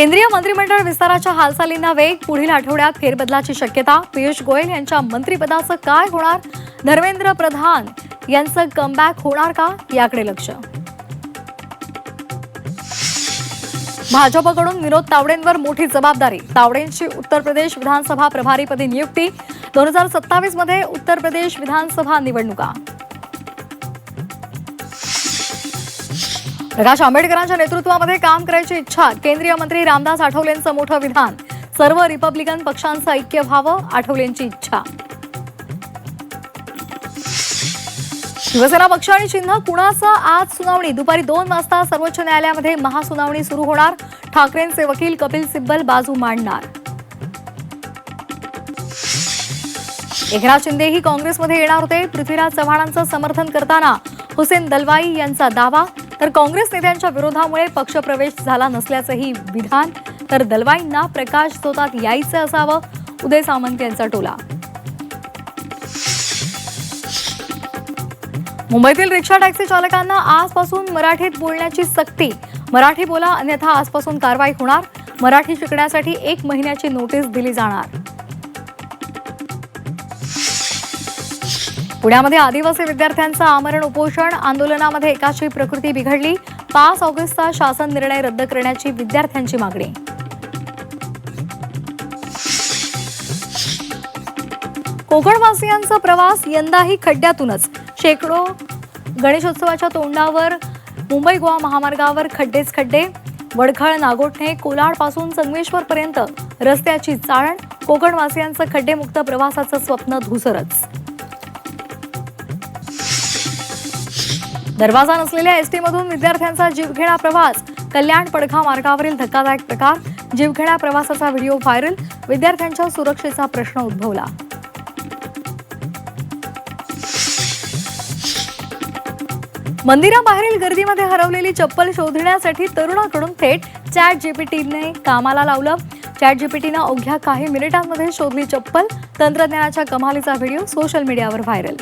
केंद्रीय मंत्रिमंडळ विस्ताराच्या हालचालींना वेग, पुढील आठवड्यात फेरबदलाची शक्यता. पियुष गोयल यांच्या मंत्रिपदाचं काय होणार? धर्मेंद्र प्रधान यांचं कमबॅक होणार का? याकडे लक्ष. भाजपकडून विनोद तावडेंवर मोठी जबाबदारी. तावडेंची उत्तर प्रदेश विधानसभा प्रभारीपदी नियुक्ती. 2027 मध्ये उत्तर प्रदेश विधानसभा निवडणुका. प्रकाश आंबेडकरांच्या नेतृत्वामध्ये काम करायची इच्छा. केंद्रीय मंत्री रामदास आठवलेंचं मोठं विधान. सर्व रिपब्लिकन पक्षांचं ऐक्य व्हावं, आठवलेंची इच्छा. शिवसेना पक्ष आणि चिन्ह कुणाचं? आज सुनावणी. दुपारी 2 वाजता सर्वोच्च न्यायालयामध्ये महासुनावणी सुरू होणार. ठाकरेंचे वकील कपिल सिब्बल बाजू मांडणार. एकनाथ शिंदेही काँग्रेसमध्ये येणार होते. पृथ्वीराज चव्हाणांचं समर्थन करताना हुसेन दलवाई यांचा दावा. तर काँग्रेस नेत्यांच्या विरोधामुळे पक्षप्रवेश झाला नसल्याचंही विधान. तर दलवाईंना प्रकाश झोतात यायचं असावं, उदय सामंत यांचा टोला. मुंबईतील रिक्षा टॅक्सी चालकांना आजपासून मराठीत बोलण्याची सक्ती. मराठी बोला अन्यथा आजपासून कारवाई होणार. मराठी शिकण्यासाठी 1 महिन्याची नोटीस दिली जाणार. पुण्यामध्ये आदिवासी विद्यार्थ्यांचं आमरण उपोषण. आंदोलनामध्ये एकाची प्रकृती बिघडली. 5 ऑगस्टचा शासन निर्णय रद्द करण्याची विद्यार्थ्यांची मागणी. कोकणवासियांचा प्रवास यंदाही खड्ड्यातूनच. शेकडो गणेशोत्सवाच्या तोंडावर मुंबई गोवा महामार्गावर खड्डेच खड्डे. वडखळ, नागोठणे, कोलाडपासून संगमेश्वर पर्यंत रस्त्याची चाळण. कोकणवासियांचं खड्डेमुक्त प्रवासाचं स्वप्न धुसरच. दरवाजा नसलेल्या एसटीमधून विद्यार्थ्यांचा जीवघेणा प्रवास. कल्याण पडघा मार्गावरील धक्कादायक प्रकार. जीवघेणा प्रवासाचा व्हिडिओ व्हायरल. विद्यार्थ्यांच्या सुरक्षेचा प्रश्न उद्भवला. मंदिराबाहेरील गर्दीमध्ये हरवलेली चप्पल शोधण्यासाठी तरुणाकडून थेट ChatGPTने कामाला लावलं. ChatGPTनं अवघ्या काही मिनिटांमध्ये शोधली चप्पल. तंत्रज्ञानाच्या कमालीचा व्हिडिओ सोशल मीडियावर व्हायरल.